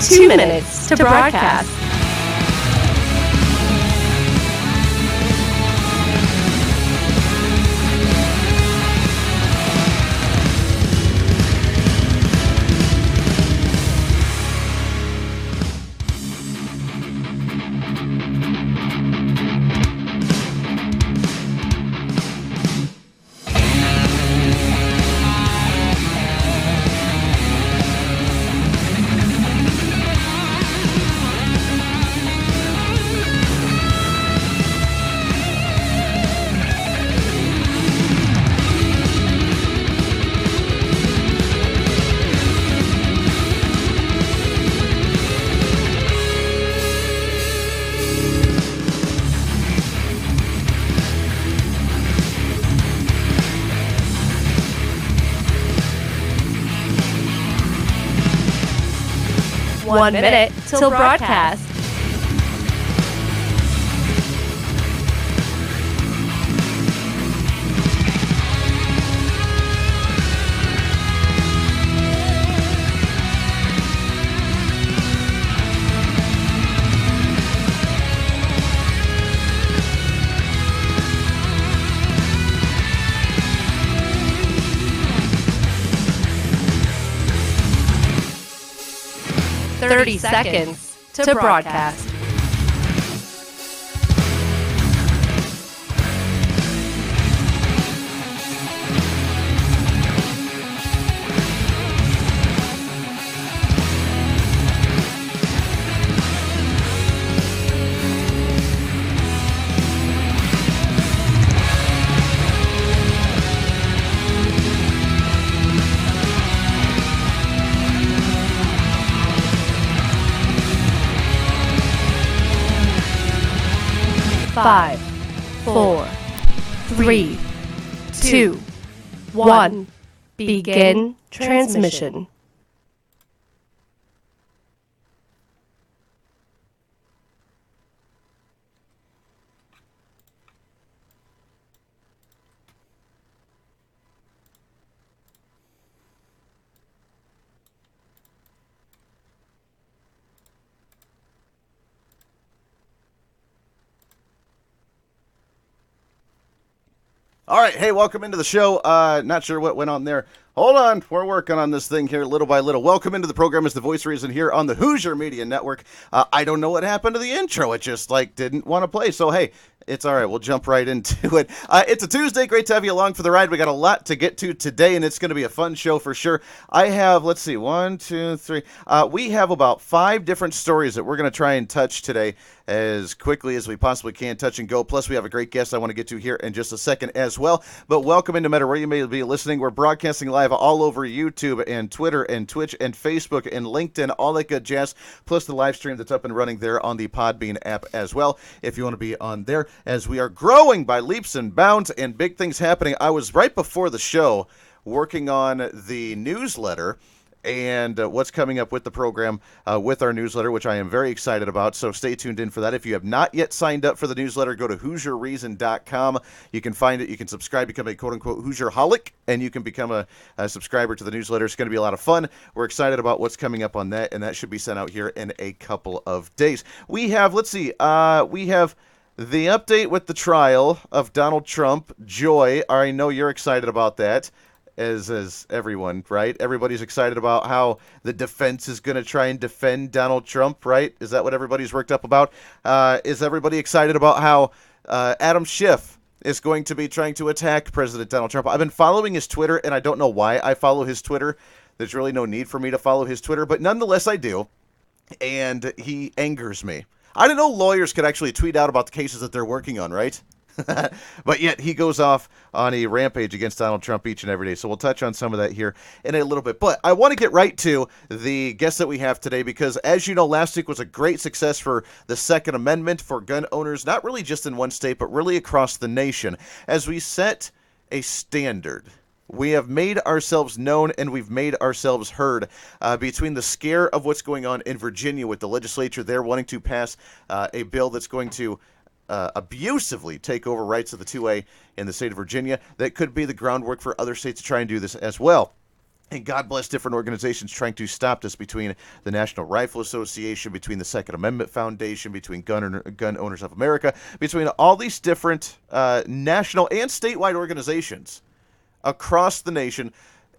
2 minutes to broadcast. One minute till broadcast. Thirty seconds to broadcast. Five, 4, 3, 2, 1. Begin transmission. All right, hey, welcome into the show. Not sure what went on there. Hold on, we're working on this thing here little by little. Welcome into the program as the Voice Reason here on the Hoosier Media Network. I don't know what happened to the intro. It just, didn't want to play. So, hey, it's all right. We'll jump right into it. It's a Tuesday. Great to have you along for the ride. We got a lot to get to today, and it's going to be a fun show for sure. I have, let's see, 1, 2, 3. We have about 5 different stories that we're going to try and touch today as quickly as we possibly can, touch and go. Plus, we have a great guest I want to get to here in just a second as well. But welcome in, no matter where you may be listening. We're broadcasting live all over YouTube and Twitter and Twitch and Facebook and LinkedIn, all that good jazz, plus the live stream that's up and running there on the Podbean app as well, if you want to be on there, as we are growing by leaps and bounds and big things happening. I was right before the show working on the newsletter and what's coming up with the program with our newsletter, which I am very excited about. So stay tuned in for that. If you have not yet signed up for the newsletter, go to HoosierReason.com. You can find it. You can subscribe, become a quote-unquote Hoosierholic, and you can become a subscriber to the newsletter. It's going to be a lot of fun. We're excited about what's coming up on that, and that should be sent out here in a couple of days. We have, let's see, we have the update with the trial of Donald Trump. Joy, I know you're excited about that. As everyone, right? Everybody's excited about how the defense is going to try and defend Donald Trump, right? Is that what everybody's worked up about? Is everybody excited about how Adam Schiff is going to be trying to attack President Donald Trump? I've been following his Twitter, and I don't know why I follow his Twitter. There's really no need for me to follow his Twitter, but nonetheless I do, and he angers me. I didn't know lawyers could actually tweet out about the cases that they're working on, right? But yet he goes off on a rampage against Donald Trump each and every day. So we'll touch on some of that here in a little bit. But I want to get right to the guest that we have today because, as you know, last week was a great success for the Second Amendment for gun owners, not really just in one state, but really across the nation, as we set a standard. We have made ourselves known and we've made ourselves heard between the scare of what's going on in Virginia with the legislature there wanting to pass a bill that's going to abusively take over rights of the 2A in the state of Virginia. That could be the groundwork for other states to try and do this as well. And God bless different organizations trying to stop this, between the National Rifle Association, between the Second Amendment Foundation, between Gun Owners of America, between all these different national and statewide organizations across the nation,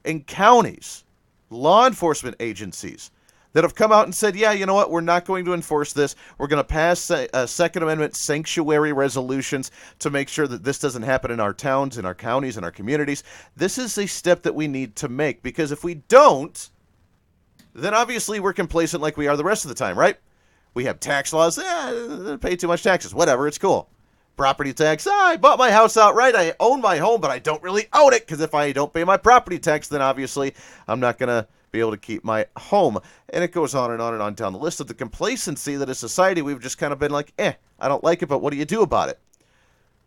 and counties, law enforcement agencies that have come out and said, yeah, you know what, we're not going to enforce this. We're going to pass Second Amendment sanctuary resolutions to make sure that this doesn't happen in our towns, in our counties, in our communities. This is a step that we need to make, because if we don't, then obviously we're complacent like we are the rest of the time, right? We have tax laws. Pay too much taxes. Whatever, it's cool. Property tax. I bought my house outright. I own my home, but I don't really own it, because if I don't pay my property tax, then obviously I'm not going to be able to keep my home. And it goes on and on and on down the list of the complacency that as society we've just kind of been like, I don't like it, but what do you do about it?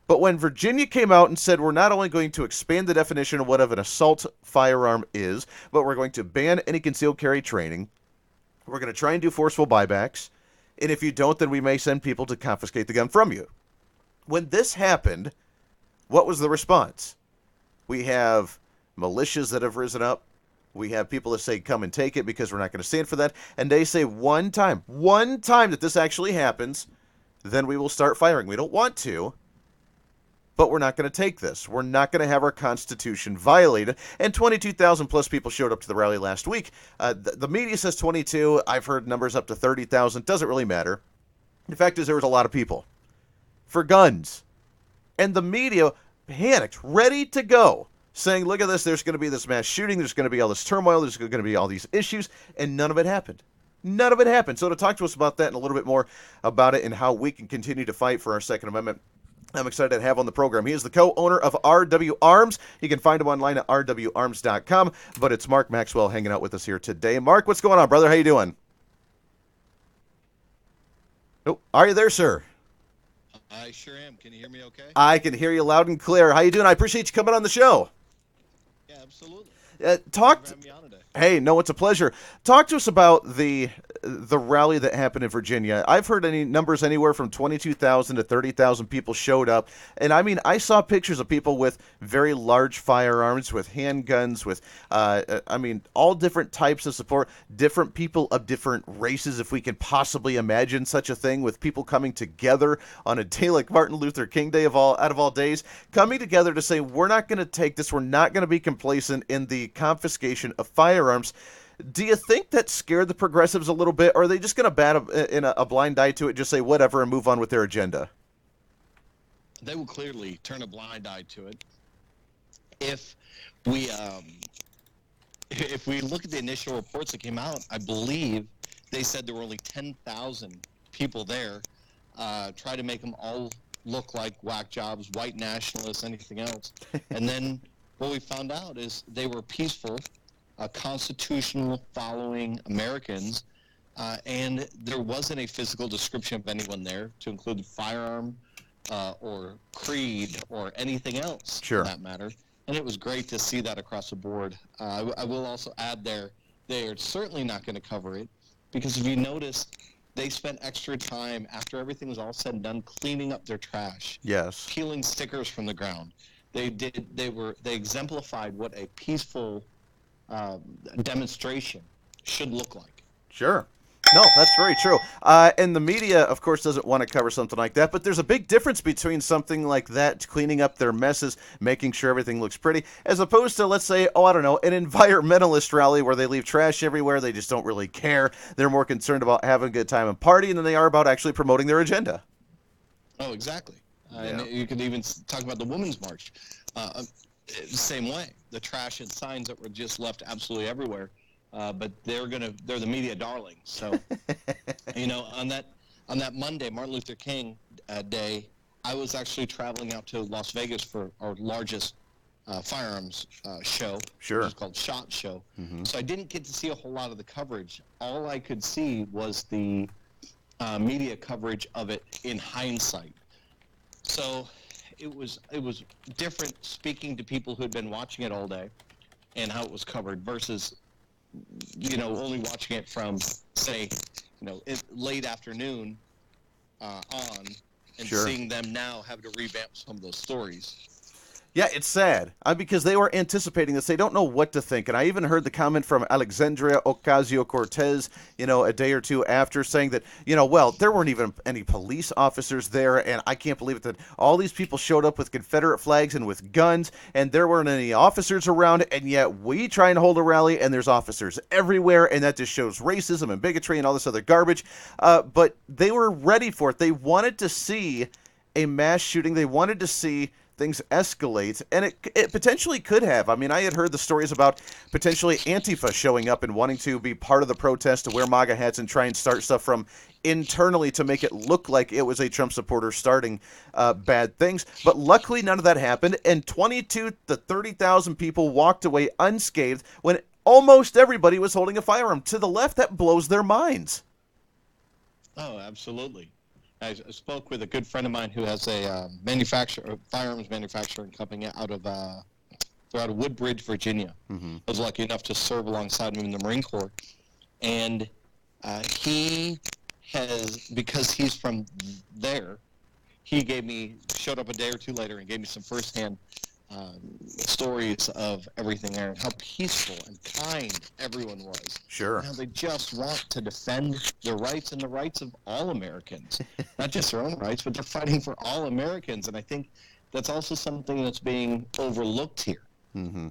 But when Virginia came out and said, we're not only going to expand the definition of what an assault firearm is, but we're going to ban any concealed carry training, we're going to try and do forceful buybacks, and if you don't, then we may send people to confiscate the gun from you. When this happened, what was the response? We have militias that have risen up. We have people that say, come and take it, because we're not going to stand for that. And they say one time that this actually happens, then we will start firing. We don't want to, but we're not going to take this. We're not going to have our Constitution violated. And 22,000 plus people showed up to the rally last week. The media says 22. I've heard numbers up to 30,000. Doesn't really matter. The fact is, there was a lot of people for guns. And the media panicked, ready to go, saying, look at this, there's going to be this mass shooting, there's going to be all this turmoil, there's going to be all these issues, and none of it happened. None of it happened. So to talk to us about that and a little bit more about it and how we can continue to fight for our Second Amendment, I'm excited to have on the program. He is the co-owner of RW Arms. You can find him online at rwarms.com, but it's Mark Maxwell hanging out with us here today. Mark, what's going on, brother? How you doing? Oh, are you there, sir? I sure am. Can you hear me okay? I can hear you loud and clear. How you doing? I appreciate you coming on the show. Yeah, absolutely. Hey, no, it's a pleasure. Talk to us about the rally that happened in Virginia. I've heard any numbers anywhere from 22,000 to 30,000 people showed up. And I mean, I saw pictures of people with very large firearms, with handguns, with, all different types of support, different people of different races, if we can possibly imagine such a thing, with people coming together on a day like Martin Luther King Day out of all days, coming together to say, we're not going to take this, we're not going to be complacent in the confiscation of firearms. Do you think that scared the progressives a little bit, or are they just going to bat a blind eye to it, just say whatever and move on with their agenda? They will clearly turn a blind eye to it. If we look at the initial reports that came out, I believe they said there were only 10,000 people there. Try to make them all look like whack jobs, white nationalists, anything else. And then what we found out is they were peaceful, constitutional following Americans, and there wasn't a physical description of anyone there to include firearm or creed or anything else, sure, for that matter. And it was great to see that across the board. I will also add they are certainly not going to cover it, because if you notice, they spent extra time after everything was all said and done cleaning up their trash, yes, peeling stickers from the ground. They exemplified what a peaceful demonstration should look like. Sure. No, that's very true. And the media, of course, doesn't want to cover something like that, but there's a big difference between something like that, cleaning up their messes, making sure everything looks pretty, as opposed to, let's say, an environmentalist rally where they leave trash everywhere, they just don't really care. They're more concerned about having a good time and partying than they are about actually promoting their agenda. Oh, exactly. Yeah. And you could even talk about the Women's March. Same way. The trash and signs that were just left absolutely everywhere. But they're the media darlings. So, on that Monday, Martin Luther King Day, I was actually traveling out to Las Vegas for our largest firearms show, sure, which is called SHOT Show. Mm-hmm. So I didn't get to see a whole lot of the coverage. All I could see was the media coverage of it in hindsight. So it was different speaking to people who had been watching it all day and how it was covered versus only watching it from, say, late afternoon on, and sure, seeing them now having to revamp some of those stories. Yeah, it's sad because they were anticipating this. They don't know what to think. And I even heard the comment from Alexandria Ocasio-Cortez, a day or two after saying that, well, there weren't even any police officers there. And I can't believe it that all these people showed up with Confederate flags and with guns and there weren't any officers around. And yet we try and hold a rally and there's officers everywhere. And that just shows racism and bigotry and all this other garbage. But they were ready for it. They wanted to see a mass shooting. They wanted to see things escalate, and it potentially could have. I mean, I had heard the stories about potentially Antifa showing up and wanting to be part of the protest, to wear MAGA hats and try and start stuff from internally to make it look like it was a Trump supporter starting bad things. But luckily, none of that happened, and 22 to 30,000 people walked away unscathed when almost everybody was holding a firearm. To the left, that blows their minds. Oh, absolutely. I spoke with a good friend of mine who has a firearms manufacturing company out of they're out of Woodbridge, Virginia. Mm-hmm. I was lucky enough to serve alongside him in the Marine Corps, and he has, because he's from there, he showed up a day or two later and gave me some firsthand stories of everything there and how peaceful and kind everyone was. Sure. How they just want to defend their rights and the rights of all Americans. Not just their own rights, but they're fighting for all Americans. And I think that's also something that's being overlooked here. Mm-hmm.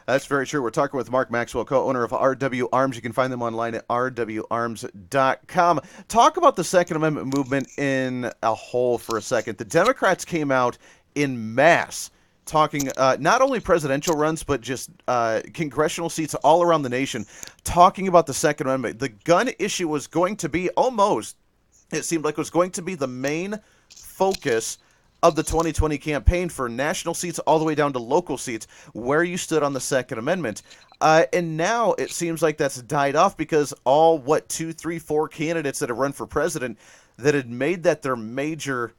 That's very true. We're talking with Mark Maxwell, co-owner of RW Arms. You can find them online at rwarms.com. Talk about the Second Amendment movement in a whole for a second. The Democrats came out in mass talking not only presidential runs, but just congressional seats all around the nation, talking about the Second Amendment. The gun issue was going to be it seemed like it was going to be the main focus of the 2020 campaign for national seats all the way down to local seats, where you stood on the Second Amendment. And now it seems like that's died off because all, 2, 3, 4 candidates that have run for president that had made that their major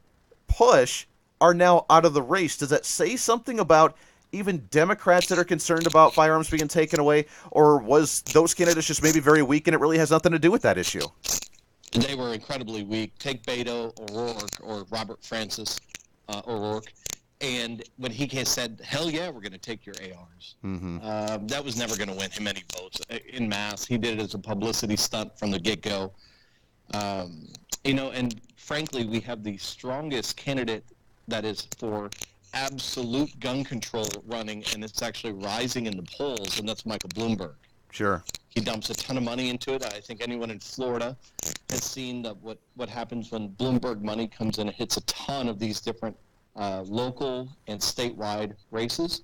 push are now out of the race. Does that say something about even Democrats that are concerned about firearms being taken away, or was those candidates just maybe very weak and it really has nothing to do with that issue? They were incredibly weak. Take Beto O'Rourke or Robert Francis O'Rourke, and when he said, hell yeah, we're going to take your ARs. Mm-hmm. That was never going to win him any votes in mass. He did it as a publicity stunt from the get-go. And frankly, we have the strongest candidate that is for absolute gun control running, and it's actually rising in the polls, and that's Michael Bloomberg. Sure. He dumps a ton of money into it. I think anyone in Florida has seen what happens when Bloomberg money comes in. It hits a ton of these different local and statewide races.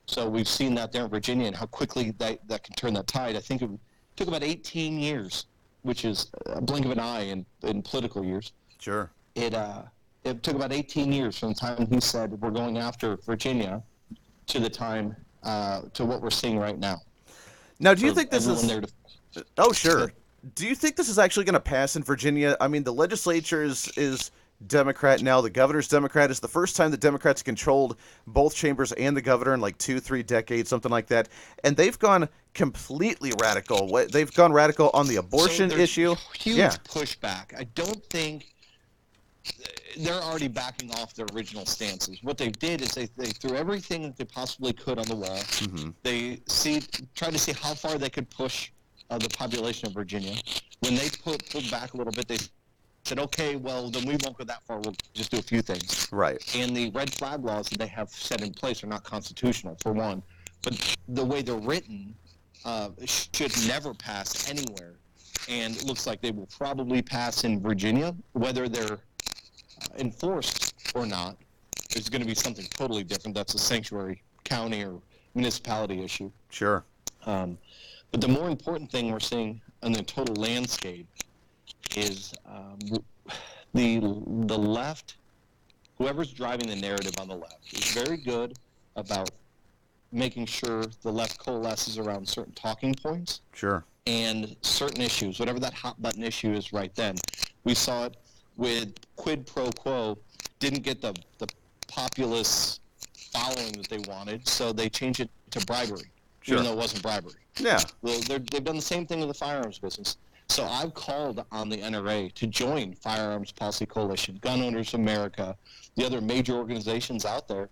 So we've seen that there in Virginia and how quickly that can turn that tide. I think it took about 18 years, which is a blink of an eye in political years. Sure. It took about 18 years from the time he said we're going after Virginia to the time to what we're seeing right now. Now, do you think this is... Oh, sure. Do you think this is actually going to pass in Virginia? I mean, the legislature is Democrat now. The governor's Democrat. It's the first time the Democrats controlled both chambers and the governor in like 2-3 decades, something like that. And they've gone completely radical. They've gone radical on the abortion issue. Huge pushback. I don't think... They're already backing off their original stances. What they did is they threw everything that they possibly could on the wall. Mm-hmm. They tried to see how far they could push the population of Virginia. When they pulled back a little bit, they said, okay, well, then we won't go that far. We'll just do a few things. Right. And the red flag laws that they have set in place are not constitutional, for one. But the way they're written should never pass anywhere. And it looks like they will probably pass in Virginia, whether they're enforced or not. There's going to be something totally different. That's a sanctuary county or municipality issue. Sure. But the more important thing we're seeing in the total landscape is the left, whoever's driving the narrative on the left, is very good about making sure the left coalesces around certain talking points. Sure. And certain issues, whatever that hot button issue is right then. We saw it with quid pro quo, didn't get the populist following that they wanted, so they changed it to bribery, even though it wasn't bribery. Yeah. Well, they've done the same thing with the firearms business. So I've called on the NRA to join Firearms Policy Coalition, Gun Owners America, the other major organizations out there,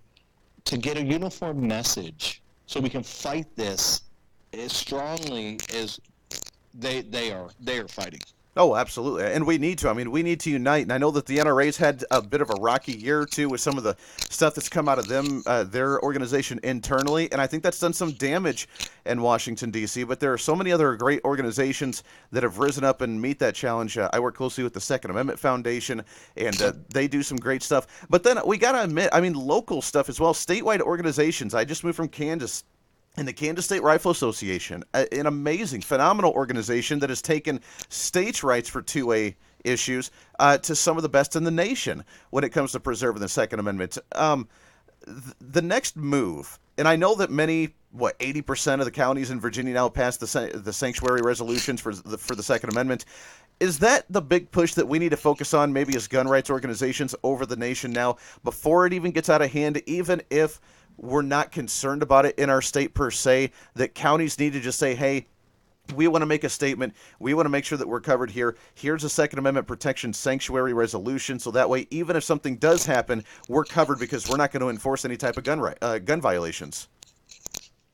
to get a uniform message so we can fight this as strongly as they are fighting. Oh, absolutely. And we need to. I mean, we need to unite. And I know that the NRA's had a bit of a rocky year or two with some of the stuff that's come out of them, their organization internally. And I think that's done some damage in Washington, D.C. But there are so many other great organizations that have risen up and meet that challenge. I work closely with the Second Amendment Foundation, and they do some great stuff. But then we got to admit, I mean, local stuff as well, statewide organizations. I just moved from Kansas. And the Kansas State Rifle Association, an amazing, phenomenal organization that has taken states' rights for 2A issues to some of the best in the nation when it comes to preserving the Second Amendment. The next move, and I know that many, 80% of the counties in Virginia now passed the sanctuary resolutions for the Second Amendment. Is that the big push that we need to focus on, maybe as gun rights organizations over the nation now, before it even gets out of hand, even if we're not concerned about it in our state per se, that counties need to just say, hey, we want to make a statement. We want to make sure that we're covered here. Here's a Second Amendment protection sanctuary resolution. So that way, even if something does happen, we're covered because we're not going to enforce any type of gun violations.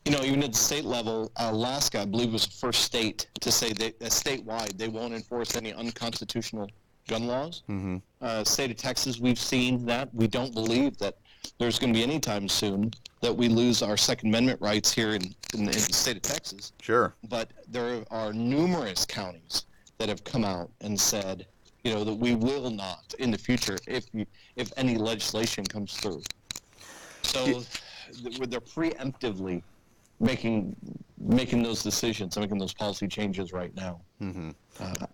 You know, even at the state level, Alaska, I believe, was the first state to say that statewide they won't enforce any unconstitutional gun laws. Mm-hmm. State of Texas, we've seen that. We don't believe that there's going to be any time soon that we lose our Second Amendment rights here in the state of Texas. Sure. But there are numerous counties that have come out and said, you know, that we will not in the future if any legislation comes through. So they're preemptively making those decisions and making those policy changes right now. Mm-hmm.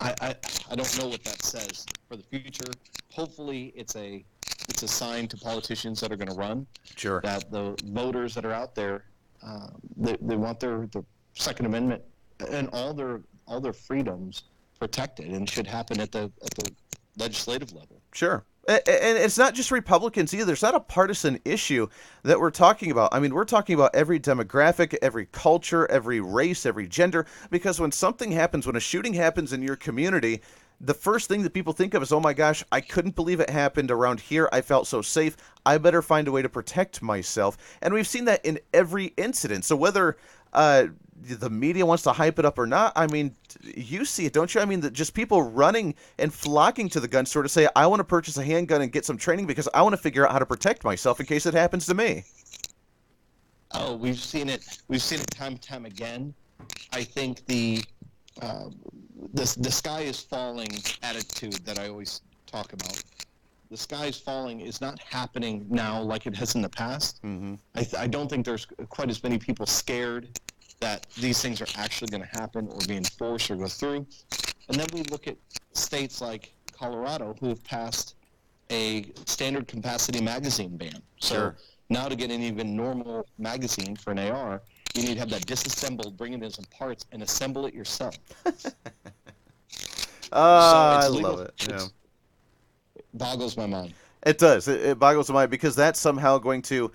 I don't know what that says for the future. Hopefully it's a sign to politicians that are going to run. Sure. That the voters that are out there, they want their Second Amendment and all their freedoms protected, and should happen at the legislative level. Sure. And it's not just Republicans either. It's not a partisan issue that we're talking about. I mean, we're talking about every demographic, every culture, every race, every gender, because when something happens, when a shooting happens in your community, the first thing that people think of is, oh my gosh, I couldn't believe it happened around here. I felt so safe. I better find a way to protect myself. And we've seen that in every incident. So whether the media wants to hype it up or not, I mean, you see it, don't you? I mean, just people running and flocking to the gun store to say, I want to purchase a handgun and get some training because I want to figure out how to protect myself in case it happens to me. Oh, we've seen it time and time again. I think the sky is falling attitude that I always talk about. The sky is falling is not happening now like it has in the past. Mm-hmm. I don't think there's quite as many people scared that these things are actually going to happen or be enforced or go through. And then we look at states like Colorado who have passed a standard capacity magazine ban. So sure. Now to get an even normal magazine for an AR, you need to have that disassembled, bring it in some parts, and assemble it yourself. I love it. Yeah. It boggles my mind. It does. It boggles the mind because that's somehow going to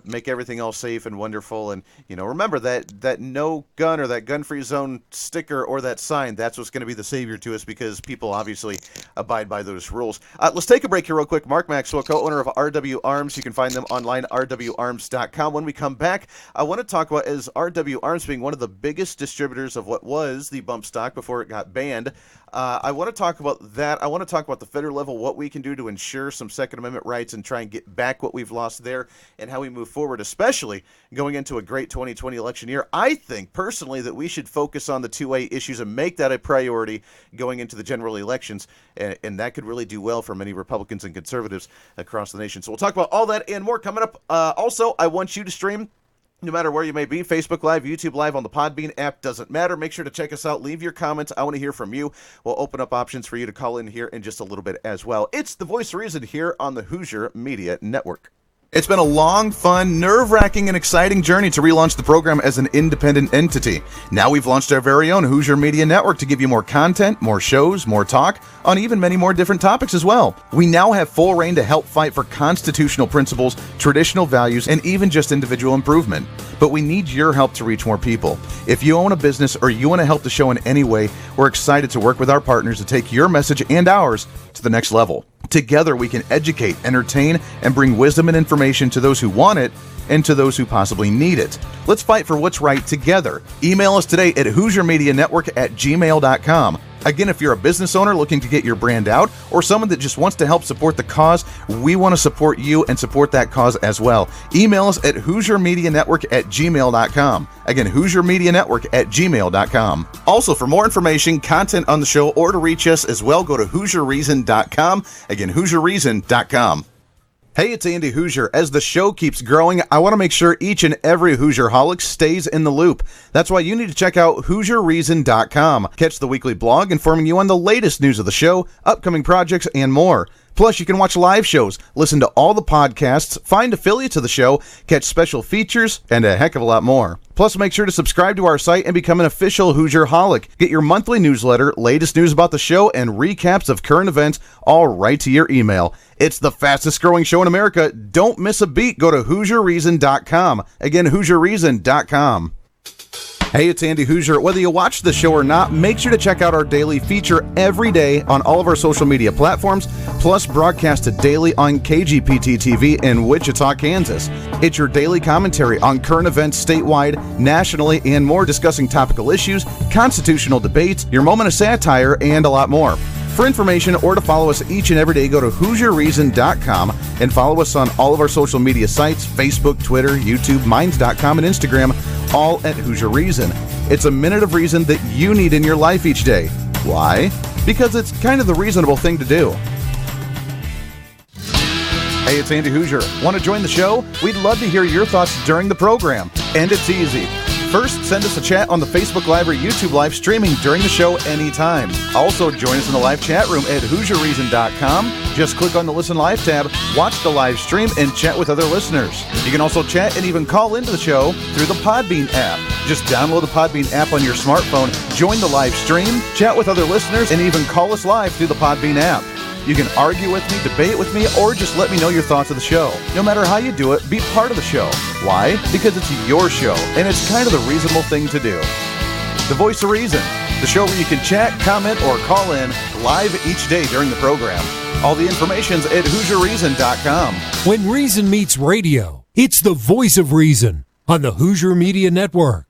make everything all safe and wonderful. And, you know, remember that no gun or that gun-free zone sticker or that sign, that's what's going to be the savior to us because people obviously abide by those rules. Let's take a break here real quick. Mark Maxwell, co-owner of RW Arms. You can find them online, rwarms.com. When we come back, I want to talk about, as RW Arms being one of the biggest distributors of what was the bump stock before it got banned, I want to talk about that. I want to talk about the federal level, what we can do to ensure some Second Amendment rights and try and get back what we've lost there, and how we move forward, especially going into a great 2020 election year. I think, personally, that we should focus on the 2A issues and make that a priority going into the general elections, and that could really do well for many Republicans and conservatives across the nation. So we'll talk about all that and more coming up. Also, I want you to stream no matter where you may be, Facebook Live, YouTube Live, on the Podbean app, doesn't matter. Make sure to check us out. Leave your comments. I want to hear from you. We'll open up options for you to call in here in just a little bit as well. It's the Voice of Reason here on the Hoosier Media Network. It's been a long, fun, nerve-wracking, and exciting journey to relaunch the program as an independent entity. Now we've launched our very own Hoosier Media Network to give you more content, more shows, more talk, on even many more different topics as well. We now have full reign to help fight for constitutional principles, traditional values, and even just individual improvement. But we need your help to reach more people. If you own a business or you want to help the show in any way, we're excited to work with our partners to take your message and ours to the next level. Together we can educate, entertain, and bring wisdom and information to those who want it and to those who possibly need it. Let's fight for what's right together. Email us today at HoosierMediaNetwork@gmail.com. Again, if you're a business owner looking to get your brand out, or someone that just wants to help support the cause, we want to support you and support that cause as well. Email us at HoosierMediaNetwork@gmail.com. Again, HoosierMediaNetwork@gmail.com. Also, for more information, content on the show, or to reach us as well, go to HoosierReason.com. Again, HoosierReason.com. Hey, it's Andy Hoosier. As the show keeps growing, I want to make sure each and every Hoosierholic stays in the loop. That's why you need to check out HoosierReason.com. Catch the weekly blog informing you on the latest news of the show, upcoming projects, and more. Plus, you can watch live shows, listen to all the podcasts, find affiliates of the show, catch special features, and a heck of a lot more. Plus, make sure to subscribe to our site and become an official Hoosierholic. Get your monthly newsletter, latest news about the show, and recaps of current events all right to your email. It's the fastest growing show in America. Don't miss a beat. Go to HoosierReason.com. Again, HoosierReason.com. Hey, it's Andy Hoosier. Whether you watch the show or not, make sure to check out our daily feature every day on all of our social media platforms, plus broadcasted daily on KGPT TV in Wichita, Kansas. It's your daily commentary on current events statewide, nationally, and more, discussing topical issues, constitutional debates, your moment of satire, and a lot more. For information or to follow us each and every day, go to HoosierReason.com and follow us on all of our social media sites, Facebook, Twitter, YouTube, Minds.com, and Instagram, all at Hoosier Reason. It's a minute of reason that you need in your life each day. Why? Because it's kind of the reasonable thing to do. Hey, it's Andy Hoosier. Want to join the show? We'd love to hear your thoughts during the program. And it's easy. First, send us a chat on the Facebook Live or YouTube Live streaming during the show anytime. Also, join us in the live chat room at HoosierReason.com. Just click on the Listen Live tab, watch the live stream, and chat with other listeners. You can also chat and even call into the show through the Podbean app. Just download the Podbean app on your smartphone, join the live stream, chat with other listeners, and even call us live through the Podbean app. You can argue with me, debate with me, or just let me know your thoughts of the show. No matter how you do it, be part of the show. Why? Because it's your show, and it's kind of the reasonable thing to do. The Voice of Reason, the show where you can chat, comment, or call in live each day during the program. All the information's at HoosierReason.com. When reason meets radio, it's the Voice of Reason on the Hoosier Media Network.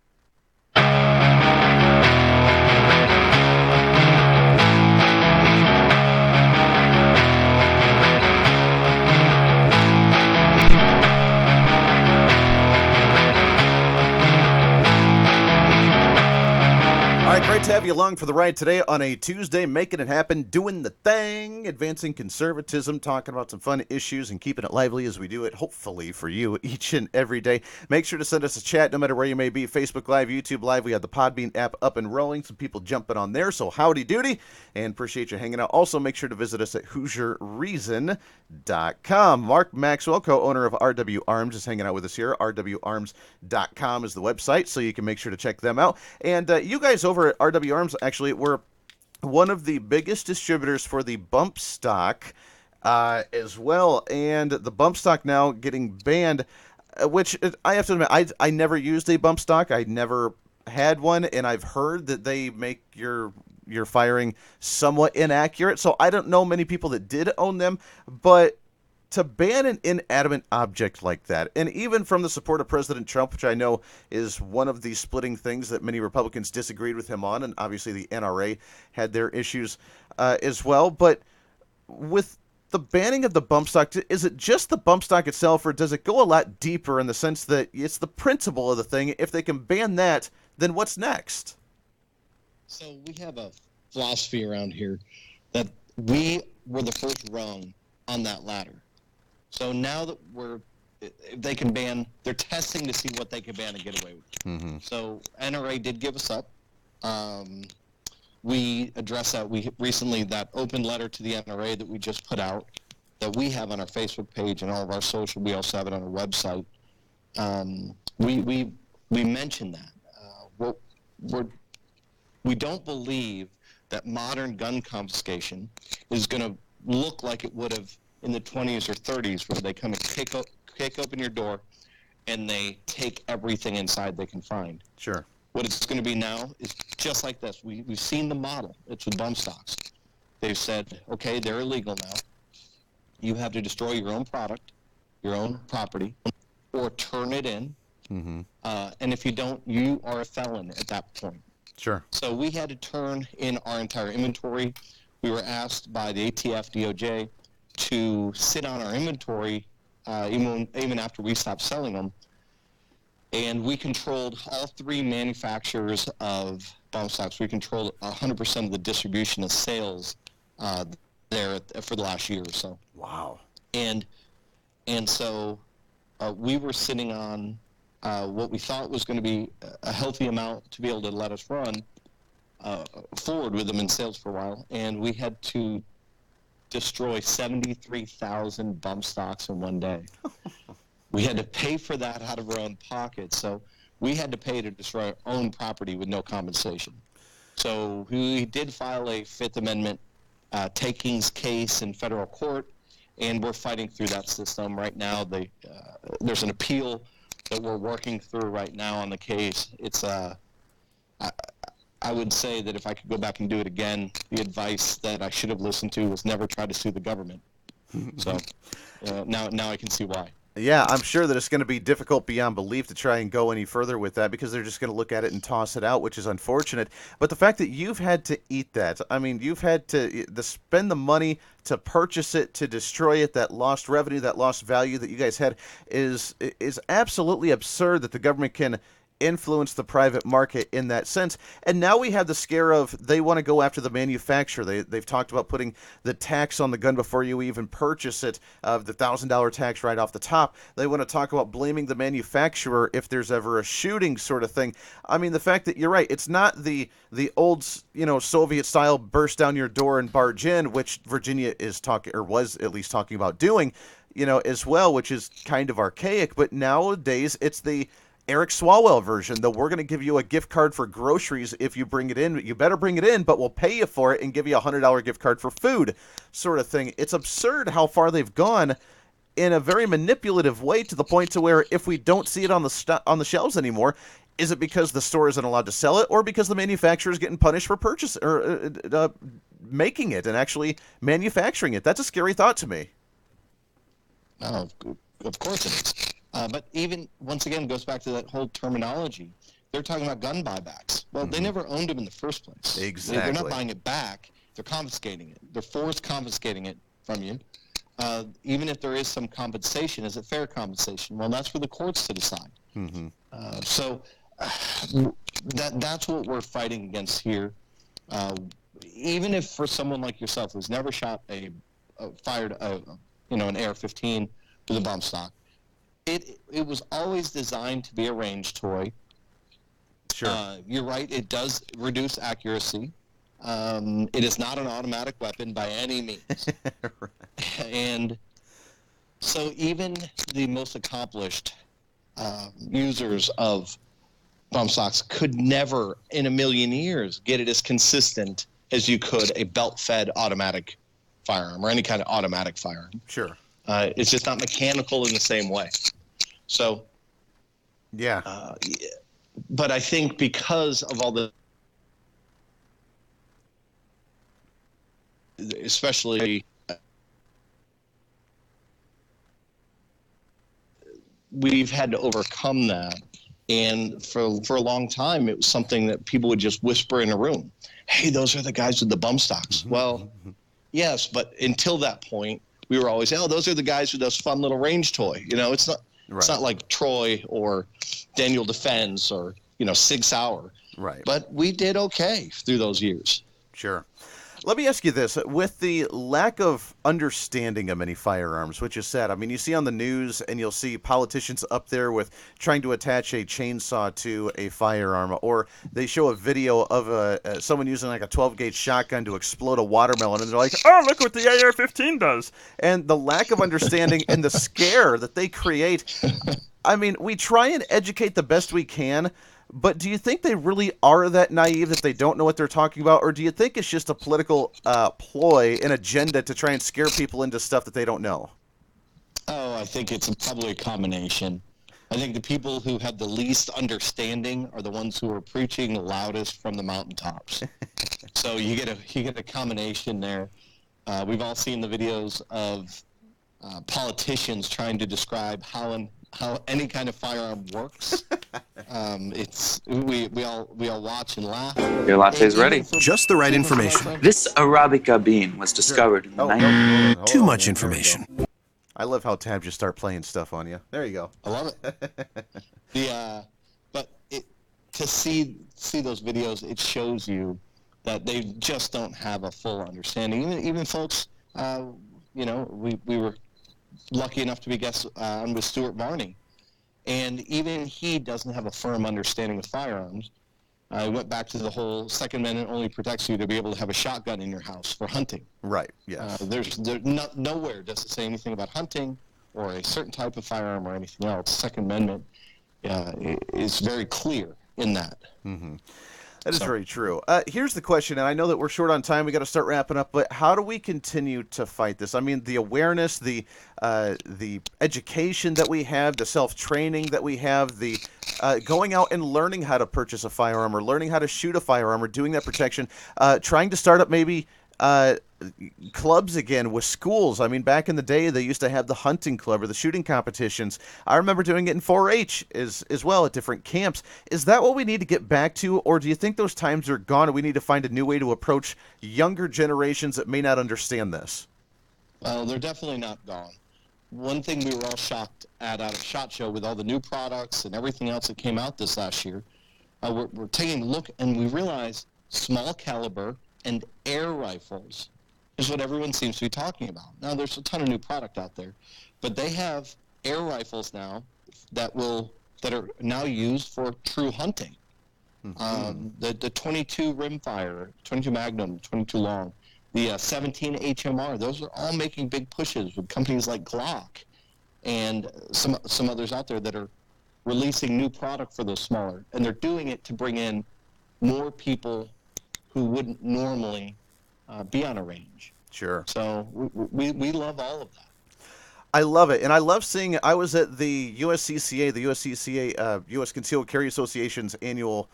Great to have you along for the ride today on a Tuesday, making it happen, doing the thing, advancing conservatism, talking about some fun issues, and keeping it lively as we do it, hopefully, for you each and every day. Make sure to send us a chat no matter where you may be. Facebook Live, YouTube Live. We have the Podbean app up and rolling. Some people jumping on there, so howdy doody, and appreciate you hanging out. Also, make sure to visit us at HoosierReason.com. Mark Maxwell, co-owner of RW Arms, is hanging out with us here. RWArms.com is the website, so you can make sure to check them out. And you guys over at RW Arms actually were one of the biggest distributors for the bump stock as well, and the bump stock now getting banned, which I have to admit, I never used a bump stock. I never had one, and I've heard that they make your firing somewhat inaccurate, so I don't know many people that did own them, but to ban an inanimate object like that, and even from the support of President Trump, which I know is one of the splitting things that many Republicans disagreed with him on, and obviously the NRA had their issues as well, but with the banning of the bump stock, is it just the bump stock itself, or does it go a lot deeper in the sense that it's the principle of the thing? If they can ban that, then what's next? So we have a philosophy around here that we were the first rung on that ladder. So now that they can ban, they're testing to see what they can ban and get away with. Mm-hmm. So NRA did give us up. We addressed that. We recently, that open letter to the NRA that we just put out, that we have on our Facebook page and all of our social, we also have it on our website. We mentioned that. We don't believe that modern gun confiscation is going to look like it would have in the 20s or 30s, where they come and kick open your door and they take everything inside they can find. Sure. What it's going to be now is just like this. We've seen the model. It's with bump stocks. They've said, okay, they're illegal now. you have to destroy your own product, your own property, or turn it in. Mm-hmm. And if you don't, you are a felon at that point. Sure. So we had to turn in our entire inventory. We were asked by the ATF DOJ to sit on our inventory even after we stopped selling them. And we controlled all 3 manufacturers of bump stocks. We controlled 100% of the distribution of sales there for the last year or so. Wow. And so we were sitting on what we thought was going to be a healthy amount to be able to let us run forward with them in sales for a while. And we had to destroy 73,000 bump stocks in one day. We had to pay for that out of our own pocket. So we had to pay to destroy our own property with no compensation. So we did file a Fifth Amendment takings case in federal court, and we're fighting through that system right now. There's an appeal that we're working through right now on the case. It's I would say that if I could go back and do it again, the advice that I should have listened to was never try to sue the government. So now I can see why. Yeah, I'm sure that it's going to be difficult beyond belief to try and go any further with that because they're just going to look at it and toss it out, which is unfortunate. But the fact that you've had to eat that, I mean, you've had to spend the money to purchase it, to destroy it, that lost revenue, that lost value that you guys had is absolutely absurd that the government can influence the private market in that sense. And now we have the scare of they want to go after the manufacturer. They've talked about putting the tax on the gun before you even purchase it, of the $1,000 tax right off the top. They want to talk about blaming the manufacturer if there's ever a shooting sort of thing. I mean, the fact that you're right, it's not the old, Soviet style burst down your door and barge in, which Virginia is talking, or was at least talking about doing, as well, which is kind of archaic. But nowadays it's the Eric Swalwell version, though. We're going to give you a gift card for groceries if you bring it in. You better bring it in, but we'll pay you for it and give you a $100 gift card for food, sort of thing. It's absurd how far they've gone in a very manipulative way, to the point to where if we don't see it on the shelves anymore, is it because the store isn't allowed to sell it, or because the manufacturer is getting punished for purchase or making it and actually manufacturing it? That's a scary thought to me. Oh, of course it is. But even, once again, goes back to that whole terminology. They're talking about gun buybacks. Well, they never owned them in the first place. Exactly. They're not buying it back. They're confiscating it. They're forced confiscating it from you. Even if there is some compensation, is it fair compensation? Well, that's for the courts to decide. Mm-hmm. So that's what we're fighting against here. Even if for someone like yourself who's never fired an AR-15 with a bump stock, it was always designed to be a range toy. Sure. You're right. It does reduce accuracy. It is not an automatic weapon by any means. Right. And so even the most accomplished users of bump stocks could never in a million years get it as consistent as you could a belt-fed automatic firearm or any kind of automatic firearm. Sure. It's just not mechanical in the same way. So, yeah. But I think because of all the, especially, we've had to overcome that. And for a long time, it was something that people would just whisper in a room. Hey, those are the guys with the bump stocks. Well, yes, but until that point, we were always, those are the guys with those fun little range toy. It's not. Right. It's not like Troy or Daniel Defense or, Sig Sauer. Right. But we did okay through those years. Sure. Let me ask you this. With the lack of understanding of many firearms, which is sad, I mean, you see on the news and you'll see politicians up there with trying to attach a chainsaw to a firearm, or they show a video of someone using like a 12-gauge shotgun to explode a watermelon, and they're like, oh, look what the AR-15 does. And the lack of understanding and the scare that they create. I mean, we try and educate the best we can, but do you think they really are that naive that they don't know what they're talking about? Or do you think it's just a political ploy, an agenda to try and scare people into stuff that they don't know? Oh, I think it's probably a combination. I think the people who have the least understanding are the ones who are preaching the loudest from the mountaintops. So you get a combination there. We've all seen the videos of politicians trying to describe how any kind of firearm works. We all watch and laugh. Your latte's ready. Just the right information. This Arabica bean was discovered in the Oh, no, hold Too on, much man. There we information. go. I love how Tab just start playing stuff on you. There you go. I love it. To see those videos, it shows you that they just don't have a full understanding. Even folks, we were lucky enough to be guests on with Stuart Varney, and even he doesn't have a firm understanding of firearms. I went back to the whole Second Amendment only protects you to be able to have a shotgun in your house for hunting. Right, yes. Nowhere does it say anything about hunting or a certain type of firearm or anything else. Second Amendment is very clear in that. Mm-hmm. That is very true. Here's the question, and I know that we're short on time. We got to start wrapping up. But how do we continue to fight this? I mean, the awareness, the education that we have, the self-training that we have, the going out and learning how to purchase a firearm or learning how to shoot a firearm or doing that protection, trying to start up maybe clubs again with schools. I mean, back in the day, they used to have the hunting club or the shooting competitions. I remember doing it in 4-H as well at different camps. Is that what we need to get back to, or do you think those times are gone and we need to find a new way to approach younger generations that may not understand this? Well, they're definitely not gone. One thing we were all shocked at out of SHOT Show with all the new products and everything else that came out this last year, we're taking a look and we realize small caliber and air rifles is what everyone seems to be talking about. Now, there's a ton of new product out there, but they have air rifles now that are now used for true hunting. Mm-hmm. The 22 rimfire, 22 Magnum, 22 long, the 17 HMR, those are all making big pushes with companies like Glock and some others out there that are releasing new product for those smaller, and they're doing it to bring in more people who wouldn't normally be on a range. Sure. So we love all of that. I love it, and I love seeing. I was at the USCCA, U.S. Concealed Carry Association's annual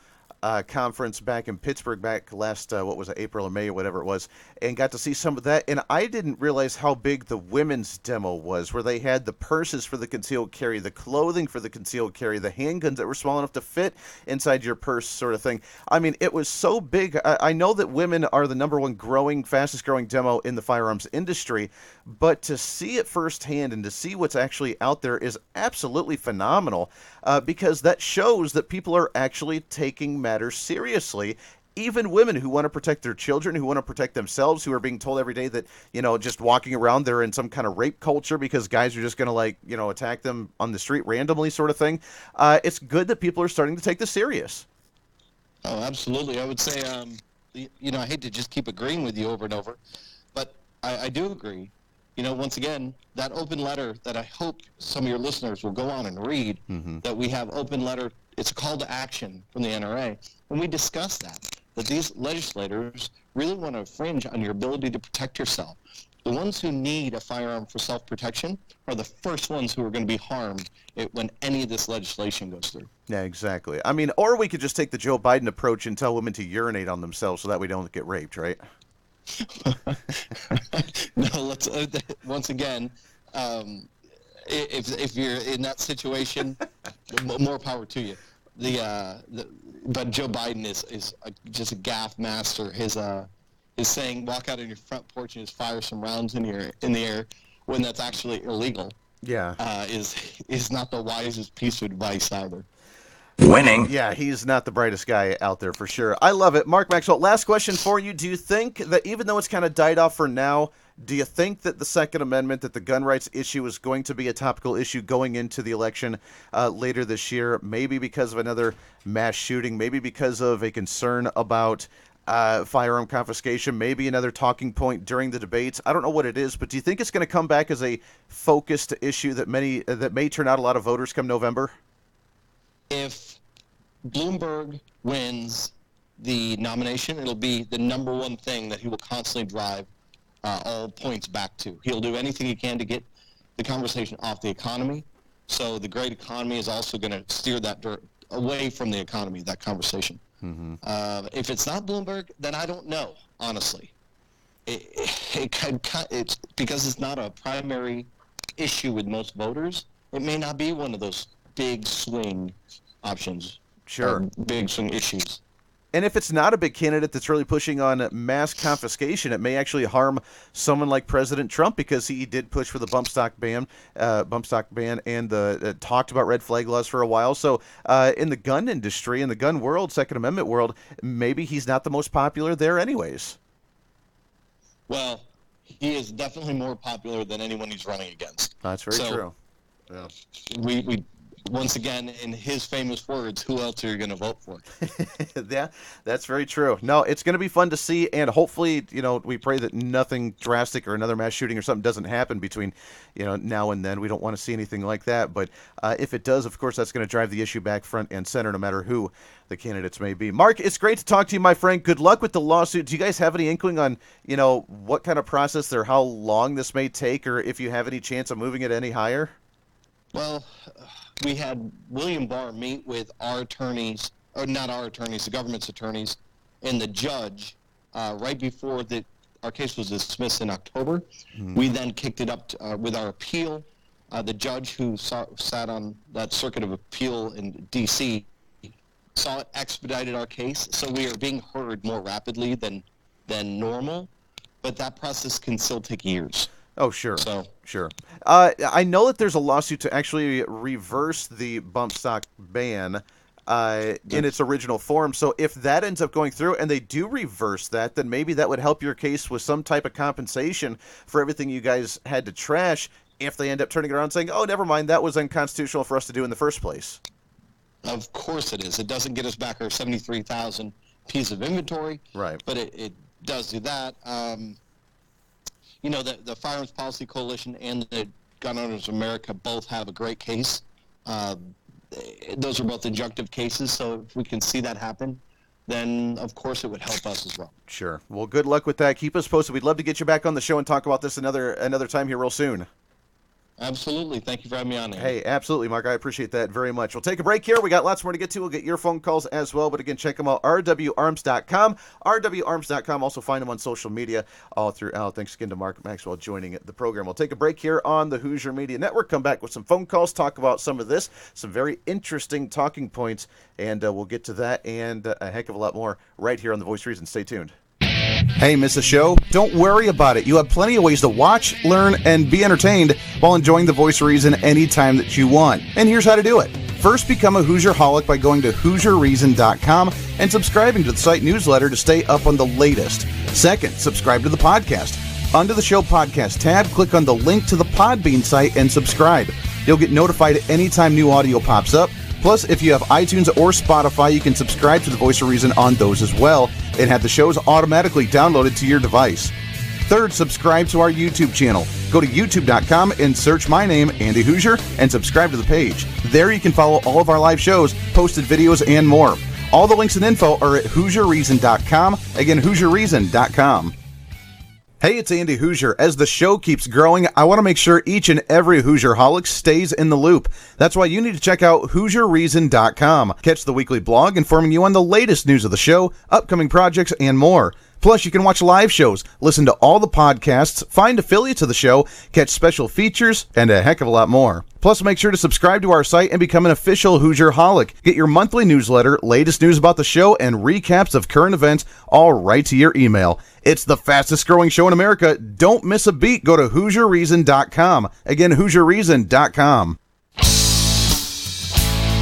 conference back in Pittsburgh back last, April or May or whatever it was, and got to see some of that. And I didn't realize how big the women's demo was, where they had the purses for the concealed carry, the clothing for the concealed carry, the handguns that were small enough to fit inside your purse sort of thing. I mean, it was so big. I know that women are the number one fastest growing demo in the firearms industry, but to see it firsthand and to see what's actually out there is absolutely phenomenal, because that shows that people are actually taking matters seriously. Even women who want to protect their children, who want to protect themselves, who are being told every day that, just walking around, they're in some kind of rape culture because guys are just going to attack them on the street randomly sort of thing. It's good that people are starting to take this serious. Oh, absolutely. I would say, I hate to just keep agreeing with you over and over, but I do agree. Once again, that open letter that I hope some of your listeners will go on and read, that we have open letter, it's a call to action from the NRA, and we discuss that these legislators really want to infringe on your ability to protect yourself. The ones who need a firearm for self-protection are the first ones who are going to be harmed when any of this legislation goes through. Yeah, exactly. I mean, or we could just take the Joe Biden approach and tell women to urinate on themselves so that we don't get raped, right? No, let's once again, if you're in that situation, more power to you. But Joe Biden is just a gaffe master. His saying walk out on your front porch and just fire some rounds in the air when that's actually illegal. Yeah, is not the wisest piece of advice either. Winning. Yeah, he's not the brightest guy out there for sure. I love it. Mark Maxwell, last question for you. Do you think that even though it's kind of died off for now, do you think that the Second Amendment, that the gun rights issue is going to be a topical issue going into the election later this year, maybe because of another mass shooting, maybe because of a concern about firearm confiscation, maybe another talking point during the debates? I don't know what it is, but do you think it's going to come back as a focused issue that may turn out a lot of voters come November? If Bloomberg wins the nomination, it'll be the number one thing that he will constantly drive all points back to. He'll do anything he can to get the conversation off the economy. So the great economy is also going to steer that away from the economy, that conversation. Mm-hmm. If it's not Bloomberg, then I don't know, honestly. It's because it's not a primary issue with most voters, it may not be one of those big swing options. Sure. Big swing issues. And if it's not a big candidate that's really pushing on mass confiscation, it may actually harm someone like President Trump, because he did push for the bump stock ban, and talked about red flag laws for a while. So in the gun industry, in the gun world, Second Amendment world, maybe he's not the most popular there anyways. Well, he is definitely more popular than anyone he's running against. That's very true. Yeah. We once again, in his famous words, who else are you going to vote for? Yeah, that's very true. No, it's going to be fun to see, and hopefully, we pray that nothing drastic or another mass shooting or something doesn't happen between, now and then. We don't want to see anything like that, but if it does, of course, that's going to drive the issue back front and center, no matter who the candidates may be. Mark, it's great to talk to you, my friend. Good luck with the lawsuit. Do you guys have any inkling on, what kind of process or how long this may take, or if you have any chance of moving it any higher? Well, we had William Barr meet with our attorneys, or not our attorneys, the government's attorneys, and the judge right before our case was dismissed in October. Mm-hmm. We then kicked it up with our appeal. The judge who sat on that circuit of appeal in D.C. saw it expedited our case, so we are being heard more rapidly than normal, but that process can still take years. Oh, sure. Sure. I know that there's a lawsuit to actually reverse the bump stock ban in its original form. So if that ends up going through and they do reverse that, then maybe that would help your case with some type of compensation for everything you guys had to trash, if they end up turning it around and saying, oh, never mind, that was unconstitutional for us to do in the first place. Of course it is. It doesn't get us back our 73,000 piece of inventory. Right. But it does do that. The Firearms Policy Coalition and the Gun Owners of America both have a great case. Those are both injunctive cases, so if we can see that happen, then of course it would help us as well. Sure. Well, good luck with that. Keep us posted. We'd love to get you back on the show and talk about this another time here real soon. Absolutely. Thank you for having me on, Andy. Hey, absolutely, Mark. I appreciate that very much. We'll take a break here. We got lots more to get to. We'll get your phone calls as well. But again, check them out, rwarms.com. rwarms.com. Also find them on social media all throughout. Thanks again to Mark Maxwell joining the program. We'll take a break here on the Hoosier Media Network. Come back with some phone calls, talk about some of this, some very interesting talking points, and we'll get to that and a heck of a lot more right here on The Voice of Reason. Stay tuned. Hey, miss a show? Don't worry about it. You have plenty of ways to watch, learn, and be entertained while enjoying The Voice of Reason anytime that you want. And here's how to do it. First, become a Hoosier-holic by going to HoosierReason.com and subscribing to the site newsletter to stay up on the latest. Second, subscribe to the podcast. Under the show podcast tab, click on the link to the Podbean site and subscribe. You'll get notified anytime new audio pops up. Plus, if you have iTunes or Spotify, you can subscribe to The Voice of Reason on those as well and have the shows automatically downloaded to your device. Third, subscribe to our YouTube channel. Go to youtube.com and search my name, Andy Hoosier, and subscribe to the page. There you can follow all of our live shows, posted videos, and more. All the links and info are at HoosierReason.com. Again, HoosierReason.com. Hey, it's Andy Hoosier. As the show keeps growing, I want to make sure each and every Hoosier-holic stays in the loop. That's why you need to check out HoosierReason.com. Catch the weekly blog informing you on the latest news of the show, upcoming projects, and more. Plus, you can watch live shows, listen to all the podcasts, find affiliates of the show, catch special features, and a heck of a lot more. Plus, make sure to subscribe to our site and become an official Hoosier-holic. Get your monthly newsletter, latest news about the show, and recaps of current events all right to your email. It's the fastest growing show in America. Don't miss a beat. Go to HoosierReason.com. Again, HoosierReason.com.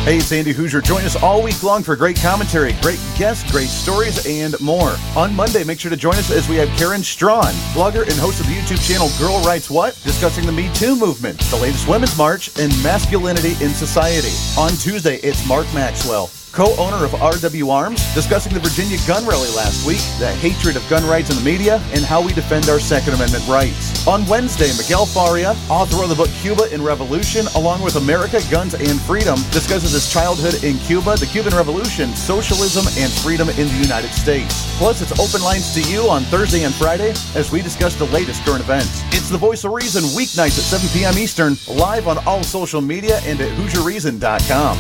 Hey, it's Andy Hoosier. Join us all week long for great commentary, great guests, great stories, and more. On Monday, make sure to join us as we have Karen Strawn, blogger and host of the YouTube channel Girl Writes What, discussing the Me Too movement, the latest Women's March, and masculinity in society. On Tuesday, it's Mark Maxwell, co-owner of RW Arms, discussing the Virginia gun rally last week, the hatred of gun rights in the media, and how we defend our Second Amendment rights. On Wednesday, Miguel Faria, author of the book Cuba in Revolution, along with America, Guns, and Freedom, discusses his childhood in Cuba, the Cuban Revolution, socialism, and freedom in the United States. Plus, it's open lines to you on Thursday and Friday as we discuss the latest current events. It's The Voice of Reason, weeknights at 7 p.m. Eastern, live on all social media and at HoosierReason.com.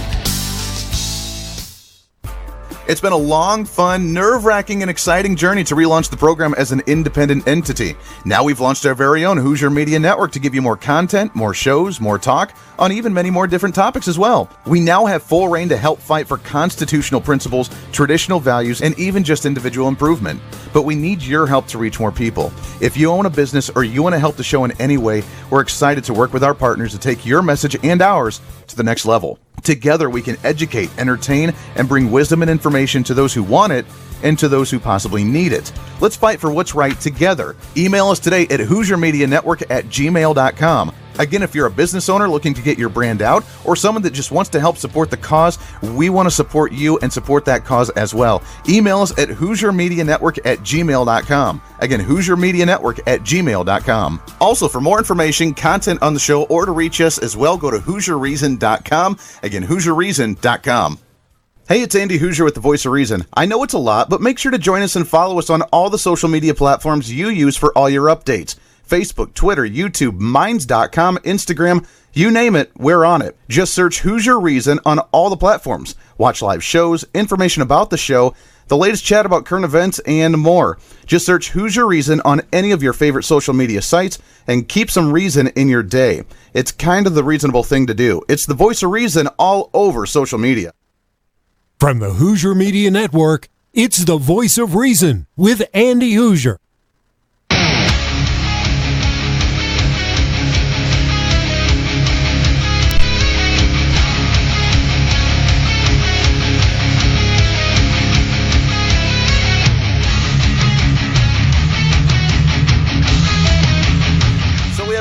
It's been a long, fun, nerve-wracking, and exciting journey to relaunch the program as an independent entity. Now we've launched our very own Hoosier Media Network to give you more content, more shows, more talk, on even many more different topics as well. We now have full reign to help fight for constitutional principles, traditional values, and even just individual improvement. But we need your help to reach more people. If you own a business or you want to help the show in any way, we're excited to work with our partners to take your message and ours to the next level. Together, we can educate, entertain, and bring wisdom and information to those who want it and to those who possibly need it. Let's fight for what's right together. Email us today at HoosierMediaNetwork@gmail.com. Again, if you're a business owner looking to get your brand out or someone that just wants to help support the cause, we want to support you and support that cause as well. Email us at HoosierMediaNetwork@gmail.com. Again, HoosierMediaNetwork@gmail.com. Also, for more information, content on the show, or to reach us as well, go to HoosierReason.com. Again, HoosierReason.com. Hey, it's Andy Hoosier with the Voice of Reason. I know it's a lot, but make sure to join us and follow us on all the social media platforms you use for all your updates. Facebook, Twitter, YouTube, Minds.com, Instagram, you name it, we're on it. Just search Hoosier Reason on all the platforms. Watch live shows, information about the show, the latest chat about current events, and more. Just search Hoosier Reason on any of your favorite social media sites and keep some reason in your day. It's kind of the reasonable thing to do. It's the Voice of Reason all over social media. From the Hoosier Media Network, it's the Voice of Reason with Andy Hoosier.